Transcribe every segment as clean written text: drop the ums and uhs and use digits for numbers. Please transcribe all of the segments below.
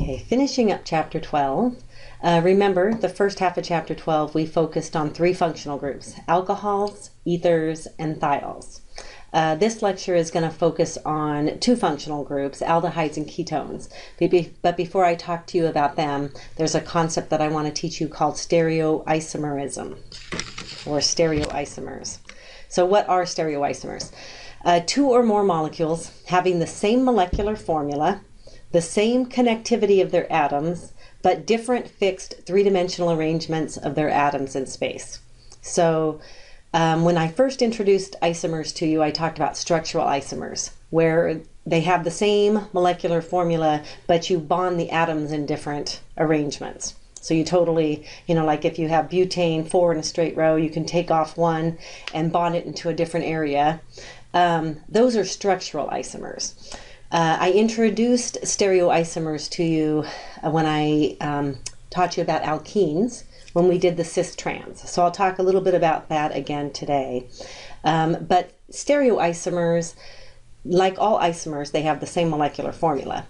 Okay, finishing up chapter 12. Remember, the first half of chapter 12, we focused on three functional groups: alcohols, ethers, and thiols. This lecture is going to focus on two functional groups, aldehydes and ketones. But before I talk to you about them, there's a concept that I want to teach you called stereoisomerism, or stereoisomers. So what are stereoisomers? Two or more molecules having the same molecular formula, the same connectivity of their atoms, but different fixed three-dimensional arrangements of their atoms in space. So when I first introduced isomers to you, I talked about structural isomers, where they have the same molecular formula, but you bond the atoms in different arrangements. So you totally, like if you have butane 4 in a straight row, you can take off one and bond it into a different area. Those are structural isomers. I introduced stereoisomers to you when I taught you about alkenes, when we did the cis-trans. So I'll talk a little bit about that again today. But stereoisomers, like all isomers, they have the same molecular formula.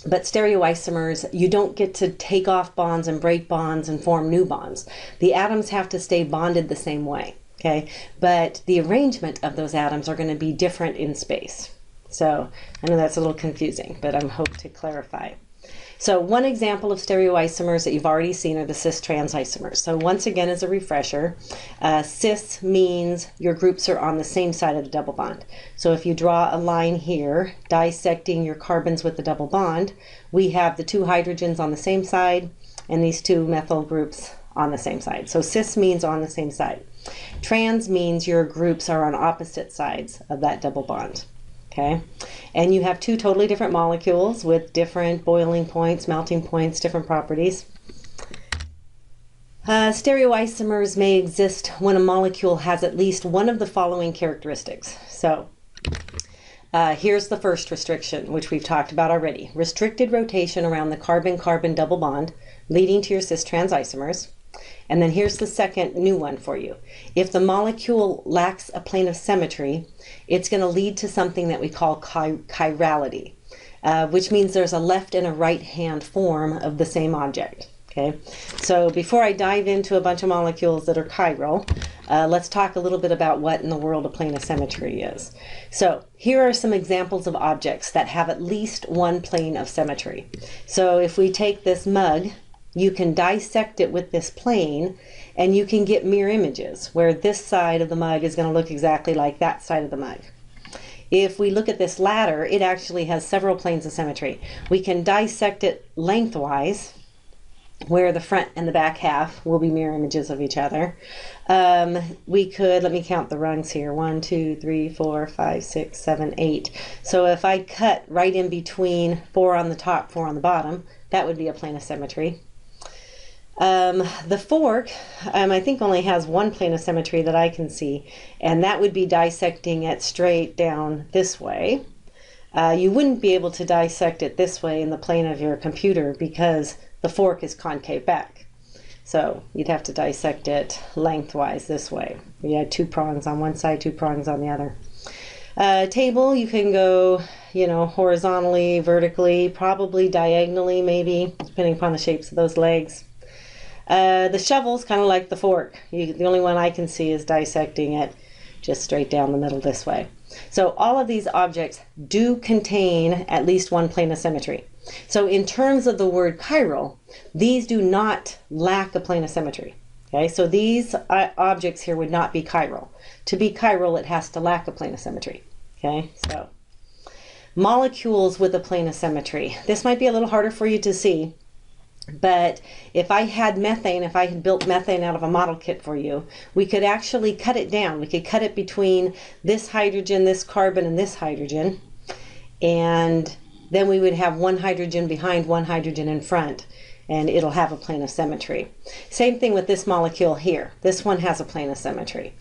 But stereoisomers, you don't get to take off bonds and break bonds and form new bonds. The atoms have to stay bonded the same way, okay? But the arrangement of those atoms are going to be different in space. So I know that's a little confusing, but I hope to clarify. So one example of stereoisomers that you've already seen are the cis-trans isomers. So once again, as a refresher, cis means your groups are on the same side of the double bond. So if you draw a line here dissecting your carbons with the double bond, we have the two hydrogens on the same side and these two methyl groups on the same side. So cis means on the same side. Trans means your groups are on opposite sides of that double bond. Okay, and you have two totally different molecules with different boiling points, melting points, different properties. Stereoisomers may exist when a molecule has at least one of the following characteristics. So here's the first restriction, which we've talked about already. Restricted rotation around the carbon-carbon double bond, leading to your cis-trans isomers. And then here's the second new one for you. If the molecule lacks a plane of symmetry, it's going to lead to something that we call chirality, which means there's a left and a right hand form of the same object. Okay, so before I dive into a bunch of molecules that are chiral, let's talk a little bit about what in the world a plane of symmetry is. So here are some examples of objects that have at least one plane of symmetry. So if we take this mug, you can dissect it with this plane and you can get mirror images where this side of the mug is going to look exactly like that side of the mug. If we look at this ladder, it actually has several planes of symmetry. We can dissect it lengthwise, where the front and the back half will be mirror images of each other. We could, let me count the rungs here, 1, 2, 3, 4, 5, 6, 7, 8. So if I cut right in between 4 on the top, 4 on the bottom, that would be a plane of symmetry. The fork, I think only has one plane of symmetry that I can see, and that would be dissecting it straight down this way. You wouldn't be able to dissect it this way in the plane of your computer because the fork is concave back. So you'd have to dissect it lengthwise this way. You had 2 prongs on one side, 2 prongs on the other. Table, you can go, horizontally, vertically, probably diagonally maybe, depending upon the shapes of those legs. The shovel's kind of like the fork. The only one I can see is dissecting it just straight down the middle this way. So all of these objects do contain at least one plane of symmetry. So in terms of the word chiral, these do not lack a plane of symmetry. Okay, so these objects here would not be chiral. To be chiral, it has to lack a plane of symmetry. Okay, so molecules with a plane of symmetry. This might be a little harder for you to see. But if I had methane, if I had built methane out of a model kit for you, we could actually cut it down. We could cut it between this hydrogen, this carbon, and this hydrogen. And then we would have one hydrogen behind, one hydrogen in front. And it'll have a plane of symmetry. Same thing with this molecule here. This one has a plane of symmetry.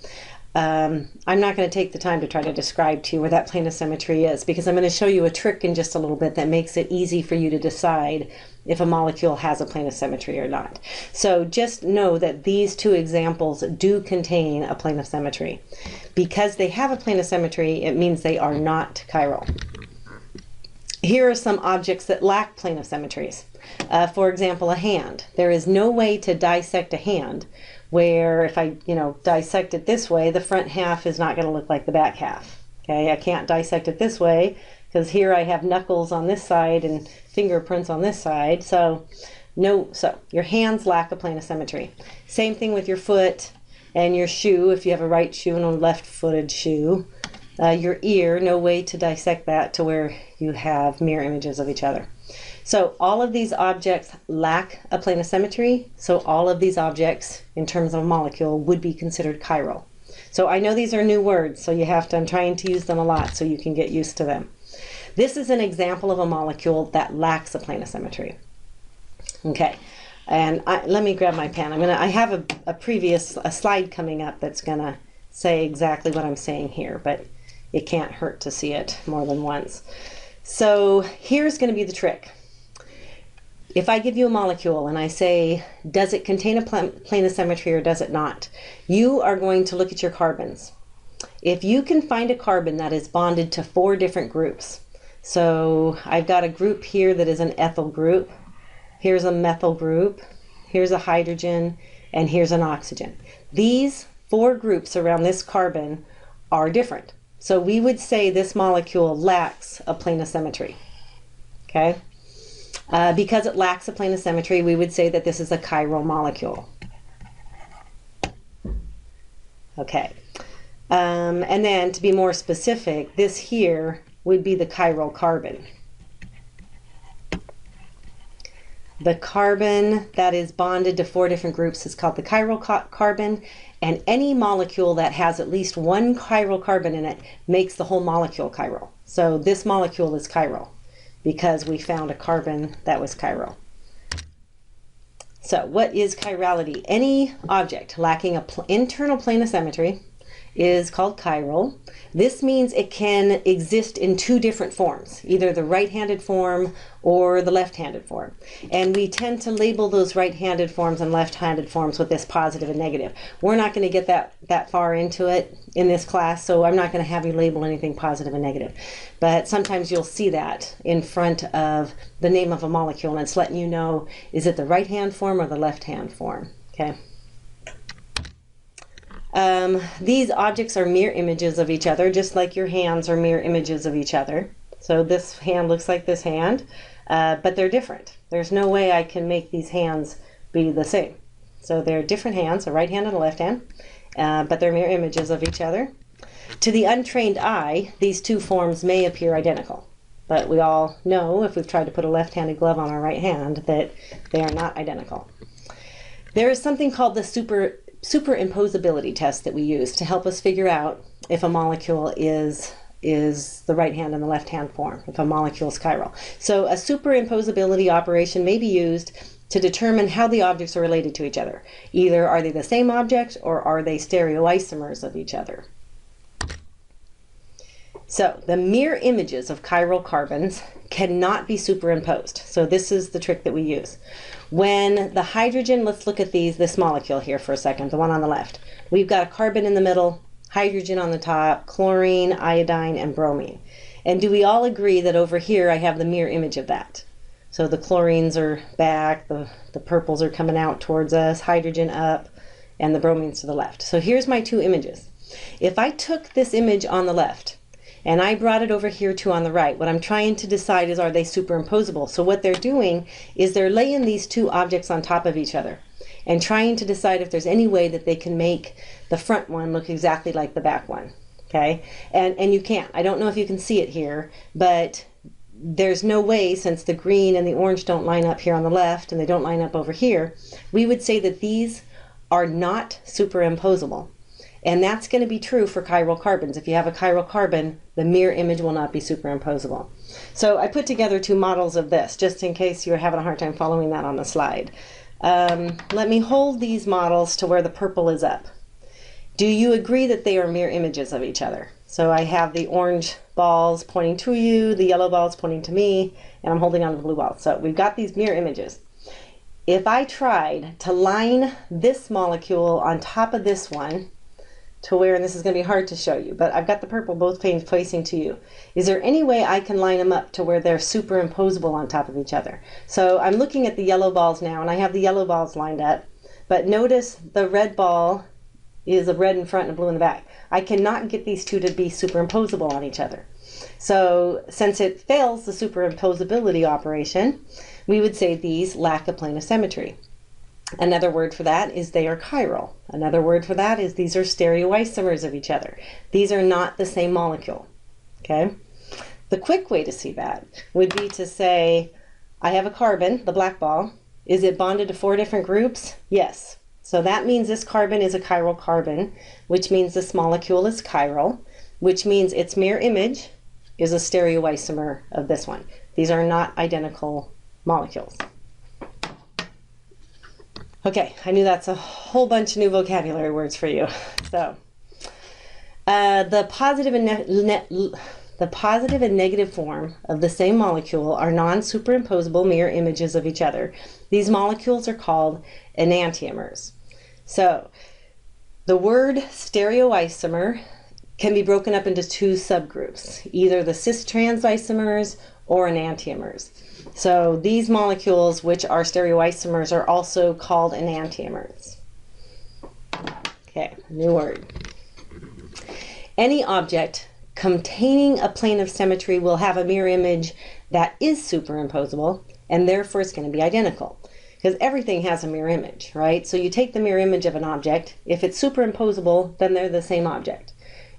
I'm not going to take the time to try to describe to you where that plane of symmetry is, because I'm going to show you a trick in just a little bit that makes it easy for you to decide if a molecule has a plane of symmetry or not. So just know that these two examples do contain a plane of symmetry. Because they have a plane of symmetry, it means they are not chiral. here are some objects that lack plane of symmetries. For example, a hand. There is no way to dissect a hand where if I, dissect it this way, the front half is not going to look like the back half. Okay, I can't dissect it this way because here I have knuckles on this side and fingerprints on this side. So your hands lack a plane of symmetry. Same thing with your foot and your shoe, if you have a right shoe and a left-footed shoe. Your ear, no way to dissect that to where you have mirror images of each other. So all of these objects lack a plane of symmetry, so all of these objects, in terms of a molecule, would be considered chiral. So I know these are new words, so I'm trying to use them a lot so you can get used to them. This is an example of a molecule that lacks a plane of symmetry. Okay, and let me grab my pen. I have a slide coming up that's gonna say exactly what I'm saying here, but it can't hurt to see it more than once. So here's going to be the trick. If I give you a molecule and I say, does it contain a plane of symmetry or does it not? You are going to look at your carbons. If you can find a carbon that is bonded to 4 different groups, so I've got a group here that is an ethyl group, here's a methyl group, here's a hydrogen, and here's an oxygen. These 4 groups around this carbon are different. So we would say this molecule lacks a plane of symmetry. Okay? Because it lacks a plane of symmetry, we would say that this is a chiral molecule. Okay. And then to be more specific, this here would be the chiral carbon. The carbon that is bonded to 4 different groups is called the chiral carbon, and any molecule that has at least 1 chiral carbon in it makes the whole molecule chiral. So this molecule is chiral because we found a carbon that was chiral. So what is chirality? Any object lacking an internal plane of symmetry is called chiral. This means it can exist in 2 different forms, either the right-handed form or the left-handed form. And we tend to label those right-handed forms and left-handed forms with this positive and negative. We're not going to get that far into it in this class, so I'm not going to have you label anything positive and negative. But sometimes you'll see that in front of the name of a molecule, and it's letting you know, is it the right-hand form or the left-hand form? Okay. These objects are mirror images of each other, just like your hands are mirror images of each other. So this hand looks like this hand, but they're different. There's no way I can make these hands be the same. So they're different hands, a right hand and a left hand, but they're mirror images of each other. To the untrained eye, these 2 forms may appear identical, but we all know, if we've tried to put a left-handed glove on our right hand, that they are not identical. There is something called the superimposability test that we use to help us figure out if a molecule is the right hand and the left hand form, if a molecule is chiral. So a superimposability operation may be used to determine how the objects are related to each other. Either are they the same object or are they stereoisomers of each other. So the mirror images of chiral carbons cannot be superimposed. So this is the trick that we use. When the hydrogen, let's look at this molecule here for a second, the one on the left. We've got a carbon in the middle, hydrogen on the top, chlorine, iodine, and bromine. And do we all agree that over here I have the mirror image of that? So the chlorines are back, the purples are coming out towards us, hydrogen up, and the bromines to the left. So here's my 2 images. If I took this image on the left and I brought it over here too on the right, what I'm trying to decide is, are they superimposable? So what they're doing is they're laying these 2 objects on top of each other and trying to decide if there's any way that they can make the front one look exactly like the back one. Okay, and you can't. I don't know if you can see it here, but there's no way, since the green and the orange don't line up here on the left and they don't line up over here, we would say that these are not superimposable. And that's going to be true for chiral carbons. If you have a chiral carbon, the mirror image will not be superimposable. So I put together 2 models of this, just in case you're having a hard time following that on the slide. Let me hold these models to where the purple is up. Do you agree that they are mirror images of each other? So I have the orange balls pointing to you, the yellow balls pointing to me, and I'm holding on to the blue ball. So we've got these mirror images. If I tried to line this molecule on top of this one, to where, and this is going to be hard to show you, but I've got the purple both facing to you. Is there any way I can line them up to where they're superimposable on top of each other? So I'm looking at the yellow balls now, and I have the yellow balls lined up, but notice the red ball is a red in front and a blue in the back. I cannot get these two to be superimposable on each other. So since it fails the superimposability operation, we would say these lack a plane of symmetry. Another word for that is they are chiral. Another word for that is these are stereoisomers of each other. These are not the same molecule. Okay? The quick way to see that would be to say, I have a carbon, the black ball. Is it bonded to 4 different groups? Yes. So that means this carbon is a chiral carbon, which means this molecule is chiral, which means its mirror image is a stereoisomer of this one. These are not identical molecules. Okay, I knew that's a whole bunch of new vocabulary words for you. So, the positive and negative form of the same molecule are non-superimposable mirror images of each other. These molecules are called enantiomers. So, the word stereoisomer can be broken up into 2 subgroups, either the cis-trans isomers or enantiomers. So these molecules, which are stereoisomers, are also called enantiomers. Okay, new word. Any object containing a plane of symmetry will have a mirror image that is superimposable, and therefore it's going to be identical. Because everything has a mirror image, right? So you take the mirror image of an object. If it's superimposable, then they're the same object.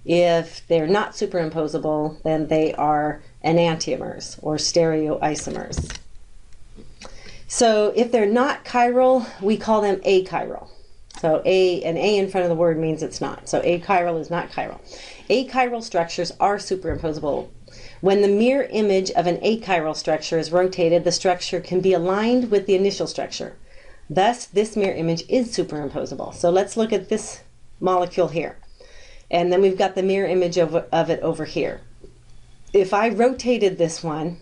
If they're not superimposable, then they are enantiomers or stereoisomers. So if they're not chiral, we call them achiral. So an A in front of the word means it's not. So achiral is not chiral. Achiral structures are superimposable. When the mirror image of an achiral structure is rotated, the structure can be aligned with the initial structure. Thus, this mirror image is superimposable. So let's look at this molecule here. And then we've got the mirror image of it over here. If I rotated this one,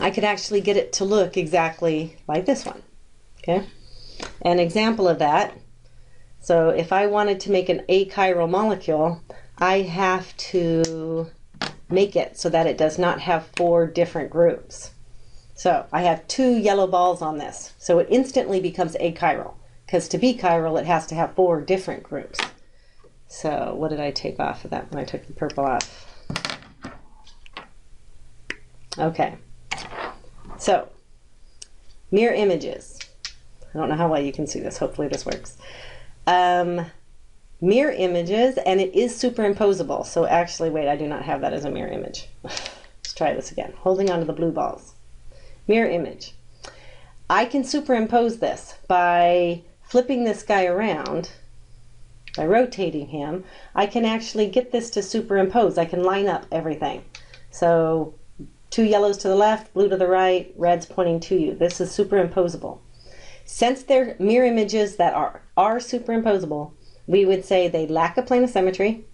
I could actually get it to look exactly like this one. Okay? An example of that, so if I wanted to make an achiral molecule, I have to make it so that it does not have 4 different groups. So I have 2 yellow balls on this. So it instantly becomes achiral, because to be chiral, it has to have 4 different groups. So what did I take off of that when I took the purple off? Okay. So, mirror images. I don't know how well you can see this. Hopefully this works. Mirror images, and it is superimposable. So actually, wait, I do not have that as a mirror image. Let's try this again. Holding on to the blue balls. Mirror image. I can superimpose this by flipping this guy around. By rotating him, I can actually get this to superimpose. I can line up everything. So 2 yellows to the left, blue to the right, red's pointing to you. This is superimposable. Since they're mirror images that are superimposable, we would say they lack a plane of symmetry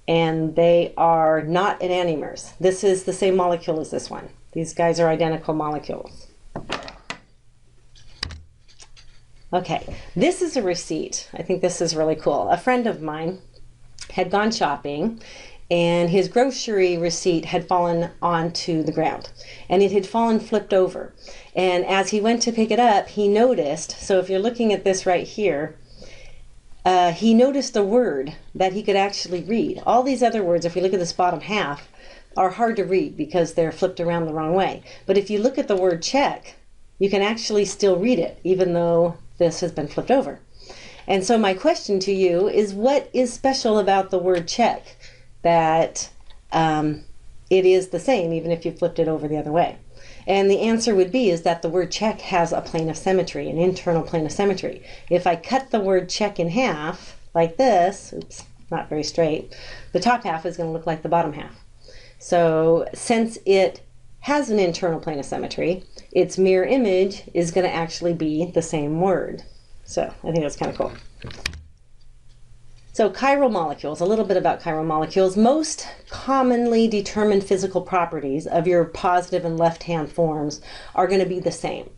and they are not enantiomers. This is the same molecule as this one. These guys are identical molecules. Okay, this is a receipt. I think this is really cool. A friend of mine had gone shopping and his grocery receipt had fallen onto the ground and it had fallen flipped over. And as he went to pick it up, he noticed, so if you're looking at this right here, he noticed a word that he could actually read. All these other words, if you look at this bottom half, are hard to read because they're flipped around the wrong way. But if you look at the word check, you can actually still read it, even though this has been flipped over. And so my question to you is, what is special about the word check that it is the same even if you flipped it over the other way? And the answer would be is that the word check has a plane of symmetry, an internal plane of symmetry. If I cut the word check in half like this, oops, not very straight, the top half is going to look like the bottom half. So since it has an internal plane of symmetry, its mirror image is going to actually be the same word. So I think that's kind of cool. So chiral molecules, a little bit about chiral molecules. Most commonly determined physical properties of your positive and left-hand forms are going to be the same.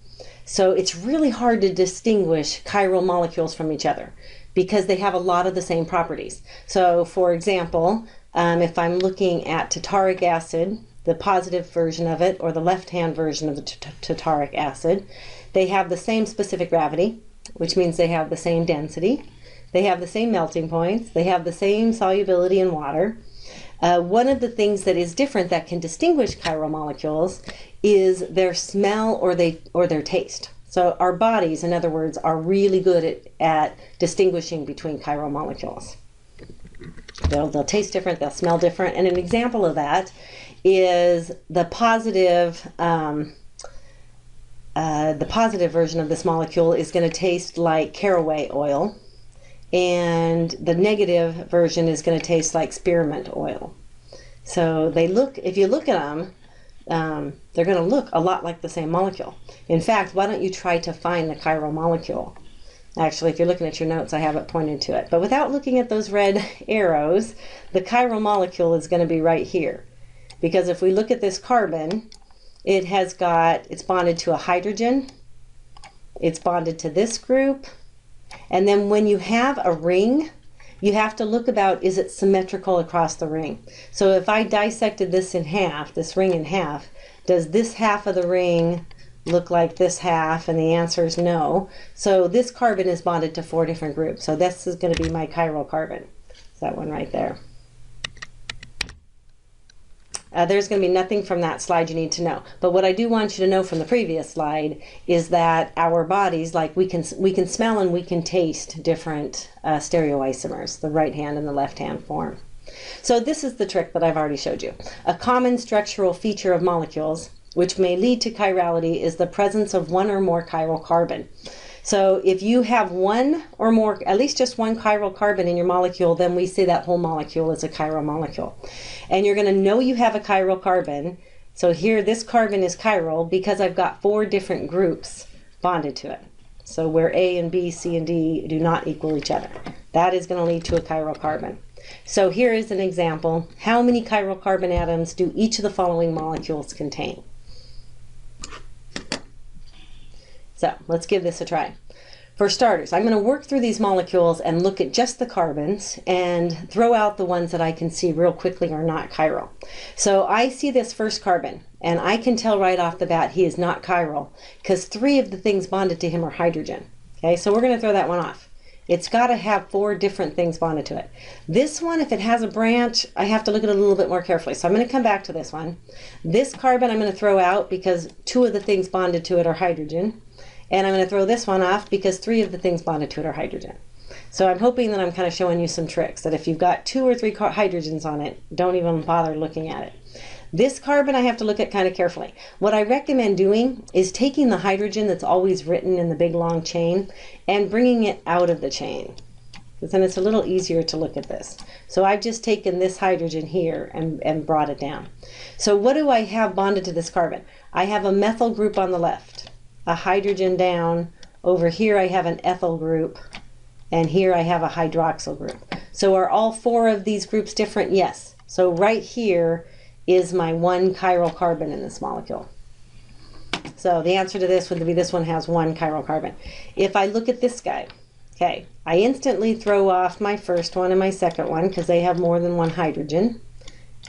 So it's really hard to distinguish chiral molecules from each other because they have a lot of the same properties. So for example, if I'm looking at tartaric acid, the positive version of it, or the left-hand version of the tartaric acid, they have the same specific gravity, which means they have the same density, they have the same melting points, they have the same solubility in water. One of the things that is different that can distinguish chiral molecules is their smell or their taste. So our bodies, in other words, are really good at distinguishing between chiral molecules. They'll taste different, they'll smell different, and an example of that is the positive version of this molecule is going to taste like caraway oil, and the negative version is going to taste like spearmint oil. So if you look at them, they're going to look a lot like the same molecule. In fact, why don't you try to find the chiral molecule? Actually, if you're looking at your notes, I have it pointed to it. But without looking at those red arrows, the chiral molecule is going to be right here. Because if we look at this carbon, it's bonded to a hydrogen, it's bonded to this group, and then when you have a ring, you have to look about, is it symmetrical across the ring? So if I dissected this in half, this ring in half, does this half of the ring look like this half? And the answer is no. So this carbon is bonded to 4 different groups. So this is going to be my chiral carbon. It's that one right there. There's going to be nothing from that slide you need to know. But what I do want you to know from the previous slide is that our bodies, like we can smell and we can taste different stereoisomers, the right hand and the left hand form. So this is the trick that I've already showed you. A common structural feature of molecules which may lead to chirality is the presence of one or more chiral carbon. So if you have one or more, at least just one chiral carbon in your molecule, then we say that whole molecule is a chiral molecule. And you're going to know you have a chiral carbon. So here, this carbon is chiral because I've got 4 different groups bonded to it. So where A and B, C and D do not equal each other. That is going to lead to a chiral carbon. So here is an example. How many chiral carbon atoms do each of the following molecules contain? So let's give this a try. For starters, I'm going to work through these molecules and look at just the carbons and throw out the ones that I can see real quickly are not chiral. So I see this first carbon, and I can tell right off the bat he is not chiral because 3 of the things bonded to him are hydrogen. Okay, so we're going to throw that one off. It's got to have 4 different things bonded to it. This one, if it has a branch, I have to look at it a little bit more carefully. So I'm going to come back to this one. This carbon I'm going to throw out because 2 of the things bonded to it are hydrogen. And I'm going to throw this one off because 3 of the things bonded to it are hydrogen. So I'm hoping that I'm kind of showing you some tricks, that if you've got 2 or 3 hydrogens on it, don't even bother looking at it. This carbon I have to look at kind of carefully. What I recommend doing is taking the hydrogen that's always written in the big long chain and bringing it out of the chain, because then it's a little easier to look at this. So I've just taken this hydrogen here and brought it down. So what do I have bonded to this carbon? I have a methyl group on the left, a hydrogen down. Over here I have an ethyl group, and here I have a hydroxyl group. So are all 4 of these groups different? Yes. So right here is my 1 chiral carbon in this molecule. So the answer to this would be this one has 1 chiral carbon. If I look at this guy, okay, I instantly throw off my first one and my second one because they have more than 1 hydrogen.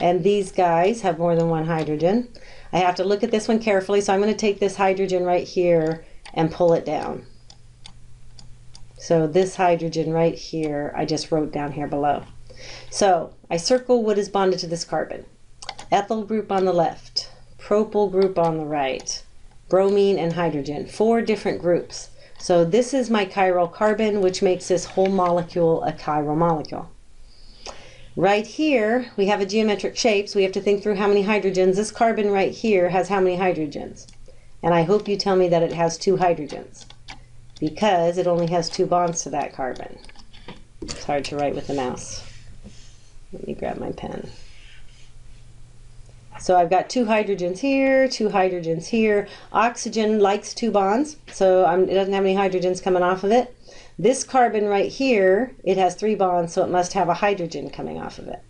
And these guys have more than 1 hydrogen. I have to look at this one carefully, so I'm going to take this hydrogen right here and pull it down. So this hydrogen right here, I just wrote down here below. So I circle what is bonded to this carbon. Ethyl group on the left, propyl group on the right, bromine and hydrogen, 4 different groups. So this is my chiral carbon, which makes this whole molecule a chiral molecule. Right here, we have a geometric shape, so we have to think through how many hydrogens. This carbon right here has how many hydrogens? And I hope you tell me that it has 2 hydrogens, because it only has 2 bonds to that carbon. It's hard to write with the mouse. Let me grab my pen. So I've got 2 hydrogens here, 2 hydrogens here. Oxygen likes 2 bonds, so it doesn't have any hydrogens coming off of it. This carbon right here, it has 3 bonds, so it must have a hydrogen coming off of it.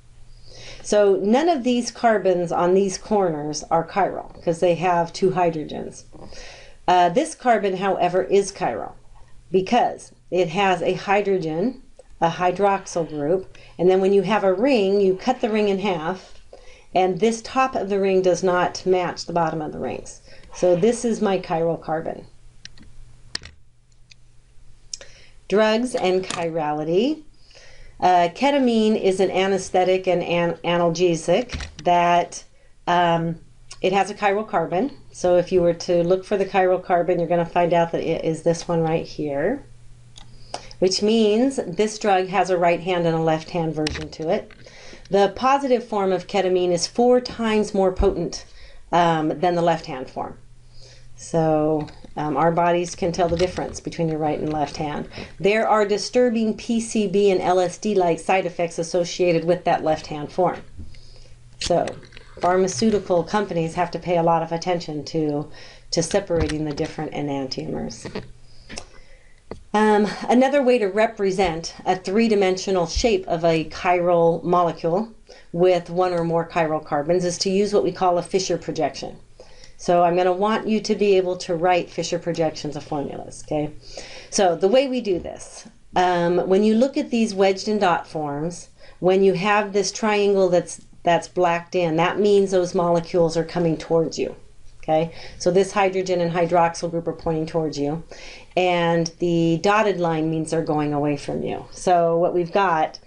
So none of these carbons on these corners are chiral because they have 2 hydrogens. This carbon, however, is chiral because it has a hydrogen, a hydroxyl group, and then when you have a ring, you cut the ring in half, and this top of the ring does not match the bottom of the rings. So this is my chiral carbon. Drugs and chirality. Ketamine is an anesthetic and analgesic that it has a chiral carbon. So if you were to look for the chiral carbon, you're going to find out that it is this one right here, which means this drug has a right hand and a left hand version to it. The positive form of ketamine is 4 times more potent than the left hand form. So our bodies can tell the difference between your right and left hand. There are disturbing PCB and LSD-like side effects associated with that left hand form. So pharmaceutical companies have to pay a lot of attention to separating the different enantiomers. Another way to represent a 3-dimensional shape of a chiral molecule with 1 or more chiral carbons is to use what we call a Fisher projection. So I'm going to want you to be able to write Fisher projections of formulas, okay? So the way we do this, when you look at these wedged and dot forms, when you have this triangle that's blacked in, that means those molecules are coming towards you, okay? So this hydrogen and hydroxyl group are pointing towards you, and the dotted line means they're going away from you. So what we've got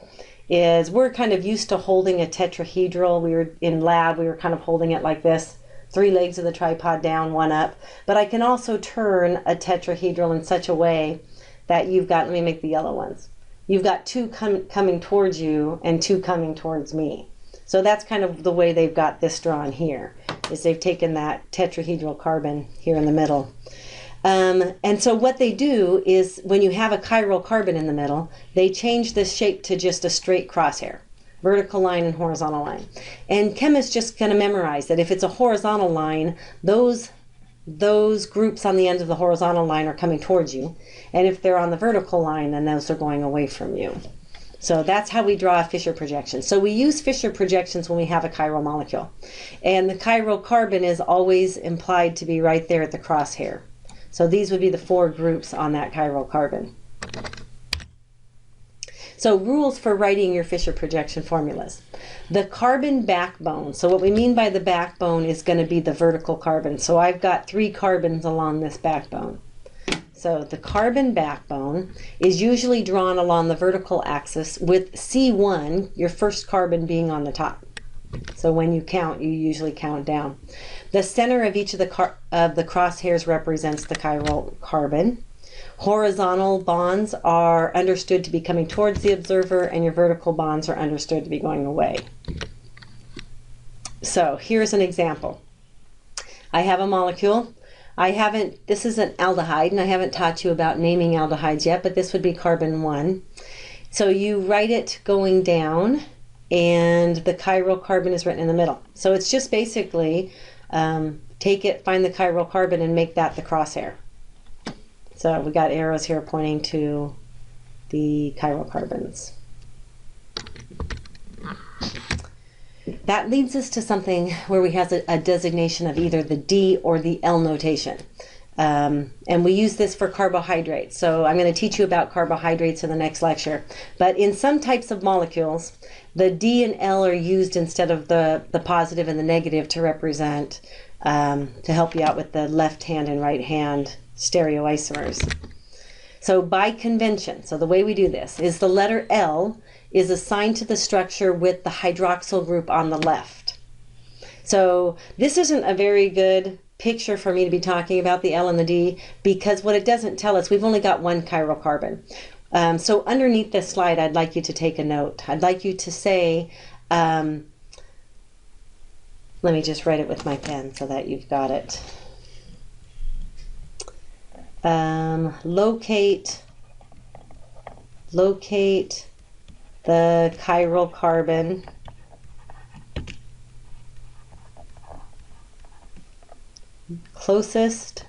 is we're kind of used to holding a tetrahedral. We were in lab, we were kind of holding it like this, 3 legs of the tripod down, 1 up. But I can also turn a tetrahedral in such a way that you've got, let me make the yellow ones. You've got 2 coming towards you and 2 coming towards me. So that's kind of the way they've got this drawn here, is they've taken that tetrahedral carbon here in the middle. And so what they do is when you have a chiral carbon in the middle, they change this shape to just a straight crosshair. Vertical line and horizontal line. And chemists just going to memorize that if it's a horizontal line, those groups on the end of the horizontal line are coming towards you. And if they're on the vertical line, then those are going away from you. So that's how we draw a Fisher projection. So we use Fisher projections when we have a chiral molecule. And the chiral carbon is always implied to be right there at the crosshair. So these would be the 4 groups on that chiral carbon. So rules for writing your Fisher projection formulas. The carbon backbone, so what we mean by the backbone is going to be the vertical carbon. So I've got 3 carbons along this backbone. So the carbon backbone is usually drawn along the vertical axis with C1, your first carbon, being on the top. So when you count, you usually count down. The center of each of the crosshairs represents the chiral carbon. Horizontal bonds are understood to be coming towards the observer, and your vertical bonds are understood to be going away. So here's an example. I have a molecule. This is an aldehyde, and I haven't taught you about naming aldehydes yet, but this would be carbon 1. So you write it going down, and the chiral carbon is written in the middle. So it's just basically take it, find the chiral carbon, and make that the crosshair. So we got arrows here pointing to the chiral carbons. That leads us to something where we have a designation of either the D or the L notation. And we use this for carbohydrates. So I'm going to teach you about carbohydrates in the next lecture. But in some types of molecules, the D and L are used instead of the positive and the negative to represent, to help you out with the left hand and right hand stereoisomers. So by convention, so the way we do this is the letter L is assigned to the structure with the hydroxyl group on the left. So this isn't a very good picture for me to be talking about the L and the D, because what it doesn't tell us, we've only got 1 chiral carbon. So underneath this slide, I'd like you to take a note. I'd like you to say, let me just write it with my pen so that you've got it. Locate the chiral carbon closest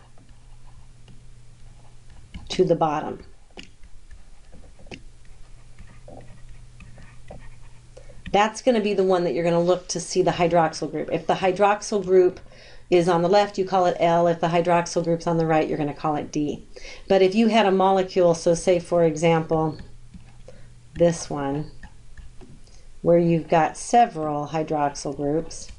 to the bottom. That's going to be the one that you're going to look to see the hydroxyl group. If the hydroxyl group is on the left, you call it L. If the hydroxyl group's on the right, you're going to call it D. But if you had a molecule, so say for example, this one, where you've got several hydroxyl groups,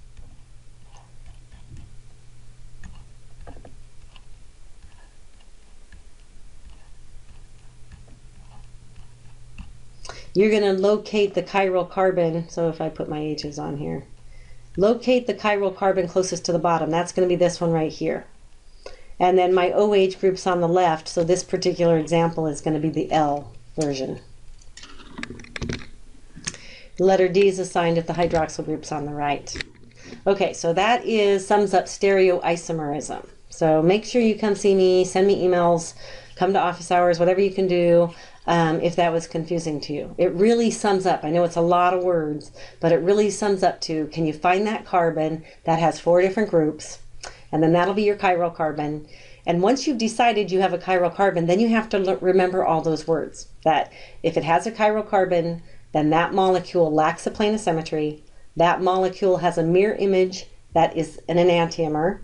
you're going to locate the chiral carbon. So if I put my H's on here, locate the chiral carbon closest to the bottom. That's going to be this one right here. And then my OH group's on the left, so this particular example is going to be the L version. The letter D is assigned if the hydroxyl group's on the right. Okay, so that sums up stereoisomerism. So make sure you come see me, send me emails, come to office hours, whatever you can do. If that was confusing to you. It really sums up, I know it's a lot of words, but it really sums up to, can you find that carbon that has 4 different groups, and then that'll be your chiral carbon. And once you've decided you have a chiral carbon, then you have to remember all those words. That if it has a chiral carbon, then that molecule lacks a plane of symmetry, that molecule has a mirror image that is an enantiomer,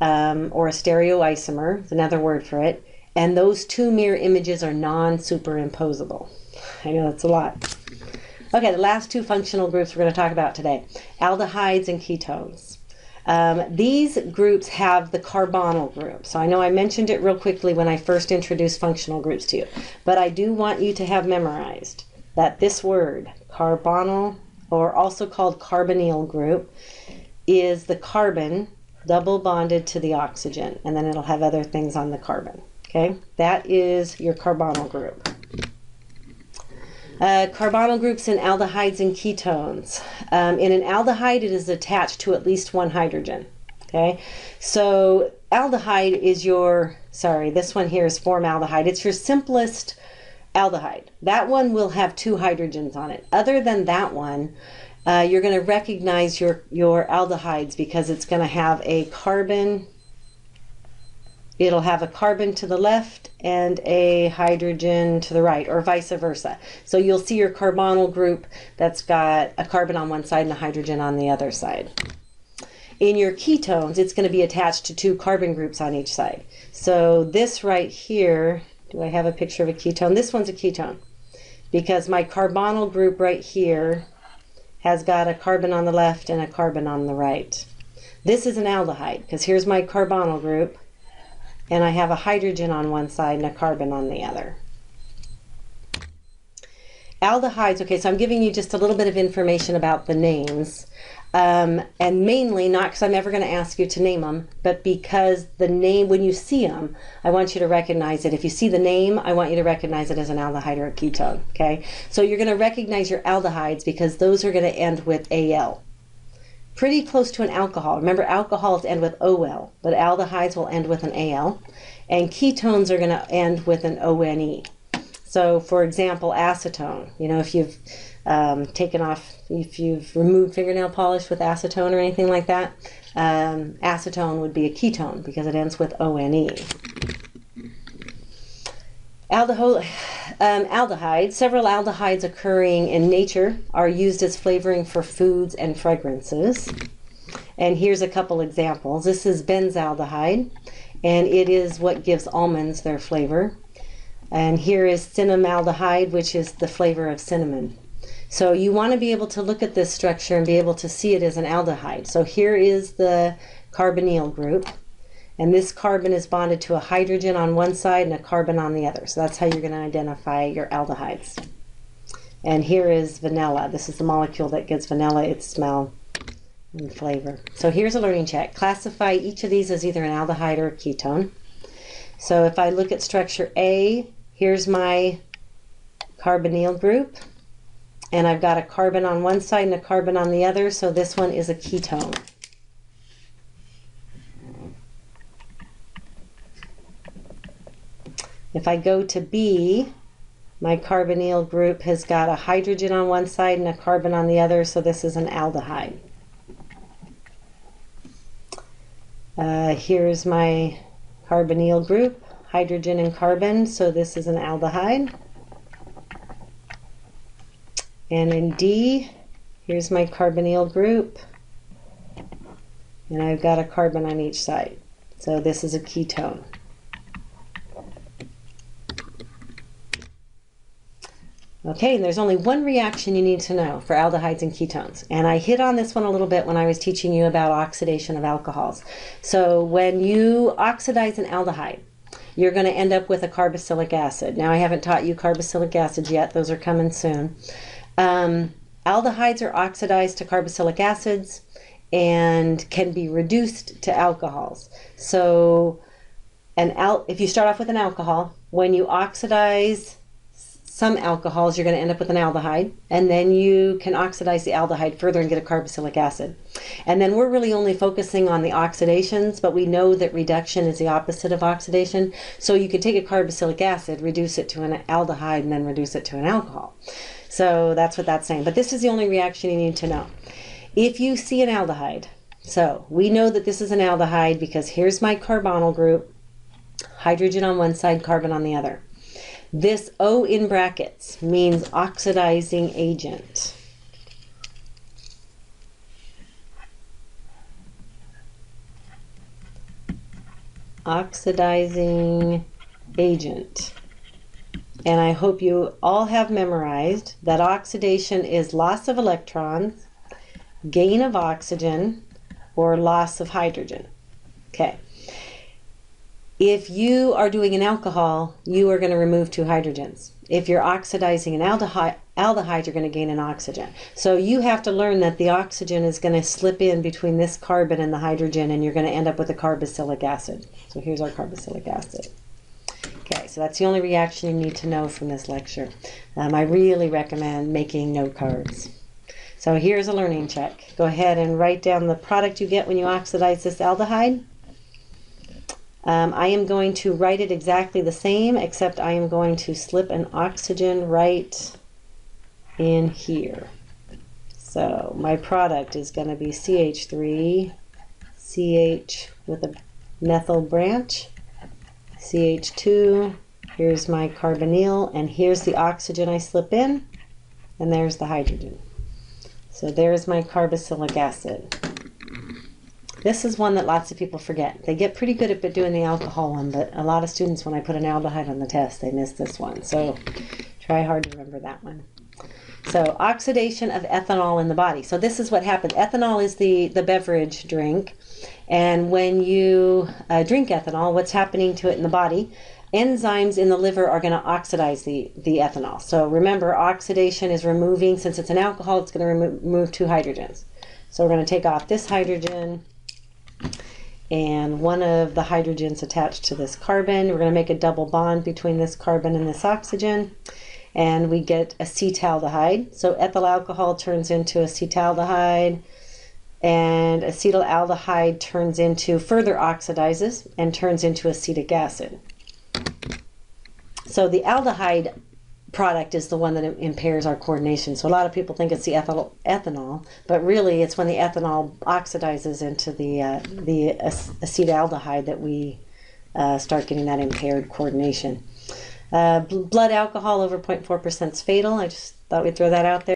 or a stereoisomer, is another word for it. And those 2 mirror images are non-superimposable. I know that's a lot. Okay, the last 2 functional groups we're going to talk about today, aldehydes and ketones. These groups have the carbonyl group. So I know I mentioned it real quickly when I first introduced functional groups to you, but I do want you to have memorized that this word, carbonyl, or also called carbonyl group, is the carbon double bonded to the oxygen, and then it'll have other things on the carbon. Okay, that is your carbonyl group. Carbonyl groups in aldehydes and ketones. In an aldehyde, it is attached to at least 1 hydrogen. Okay, so aldehyde is this one here is formaldehyde. It's your simplest aldehyde. That one will have 2 hydrogens on it. Other than that one, you're going to recognize your aldehydes because it's going to have a carbon. It'll have a carbon to the left and a hydrogen to the right, or vice versa. So you'll see your carbonyl group that's got a carbon on one side and a hydrogen on the other side. In your ketones, it's going to be attached to 2 carbon groups on each side. So this right here, do I have a picture of a ketone? This one's a ketone because my carbonyl group right here has got a carbon on the left and a carbon on the right. This is an aldehyde because here's my carbonyl group, and I have a hydrogen on one side and a carbon on the other. Aldehydes, okay, so I'm giving you just a little bit of information about the names, and mainly not because I'm ever going to ask you to name them, but because the name, when you see them, I want you to recognize it. If you see the name, I want you to recognize it as an aldehyde or a ketone, okay? So you're going to recognize your aldehydes because those are going to end with Al. Pretty close to an alcohol. Remember, alcohols end with OL, but aldehydes will end with an AL, and ketones are going to end with an ONE. So, for example, acetone. You know, if you've if you've removed fingernail polish with acetone or anything like that, acetone would be a ketone because it ends with ONE. Aldehydes, several aldehydes occurring in nature are used as flavoring for foods and fragrances. And here's a couple examples. This is benzaldehyde, and it is what gives almonds their flavor. And here is cinnamaldehyde, which is the flavor of cinnamon. So you want to be able to look at this structure and be able to see it as an aldehyde. So here is the carbonyl group. And this carbon is bonded to a hydrogen on one side and a carbon on the other. So that's how you're going to identify your aldehydes. And here is vanilla. This is the molecule that gives vanilla its smell and flavor. So here's a learning check. Classify each of these as either an aldehyde or a ketone. So if I look at structure A, here's my carbonyl group. And I've got a carbon on one side and a carbon on the other. So this one is a ketone. If I go to B, my carbonyl group has got a hydrogen on one side and a carbon on the other, so this is an aldehyde. Here's my carbonyl group, hydrogen and carbon, so this is an aldehyde. And in D, here's my carbonyl group, and I've got a carbon on each side. So this is a ketone. Okay, and there's only one reaction you need to know for aldehydes and ketones. And I hit on this one a little bit when I was teaching you about oxidation of alcohols. So when you oxidize an aldehyde, you're going to end up with a carboxylic acid. Now I haven't taught you carboxylic acids yet. Those are coming soon. Aldehydes are oxidized to carboxylic acids and can be reduced to alcohols. So if you start off with an alcohol, when you oxidize some alcohols, you're going to end up with an aldehyde, and then you can oxidize the aldehyde further and get a carboxylic acid. And then we're really only focusing on the oxidations, but we know that reduction is the opposite of oxidation. So you can take a carboxylic acid, reduce it to an aldehyde, and then reduce it to an alcohol. So that's what that's saying. But this is the only reaction you need to know. If you see an aldehyde, so we know that this is an aldehyde because here's my carbonyl group, hydrogen on one side, carbon on the other. This O in brackets means oxidizing agent. Oxidizing agent. And I hope you all have memorized that oxidation is loss of electrons, gain of oxygen, or loss of hydrogen. Okay. If you are doing an alcohol, you are going to remove 2 hydrogens. If you're oxidizing an aldehyde, you're going to gain an oxygen. So you have to learn that the oxygen is going to slip in between this carbon and the hydrogen, and you're going to end up with a carboxylic acid. So here's our carboxylic acid. Okay, so that's the only reaction you need to know from this lecture. I really recommend making note cards. So here's a learning check. Go ahead and write down the product you get when you oxidize this aldehyde. I am going to write it exactly the same, except I am going to slip an oxygen right in here. So my product is going to be CH3, CH with a methyl branch, CH2, here's my carbonyl, and here's the oxygen I slip in, and there's the hydrogen. So there's my carboxylic acid. This is one that lots of people forget. They get pretty good at doing the alcohol one, but a lot of students, when I put an aldehyde on the test, they miss this one. So try hard to remember that one. So oxidation of ethanol in the body. So this is what happens. Ethanol is the beverage drink. And when you drink ethanol, what's happening to it in the body? Enzymes in the liver are going to oxidize the ethanol. So remember, oxidation is removing, since it's an alcohol, it's going to remove 2 hydrogens. So we're going to take off this hydrogen, and one of the hydrogens attached to this carbon. We're going to make a double bond between this carbon and this oxygen, and we get acetaldehyde. So ethyl alcohol turns into acetaldehyde, and acetaldehyde turns into, further oxidizes and turns into acetic acid. So the aldehyde product is the one that impairs our coordination. So a lot of people think it's the ethanol, but really it's when the ethanol oxidizes into the acetaldehyde that we start getting that impaired coordination. Blood alcohol over 0.4% is fatal. I just thought we'd throw that out there.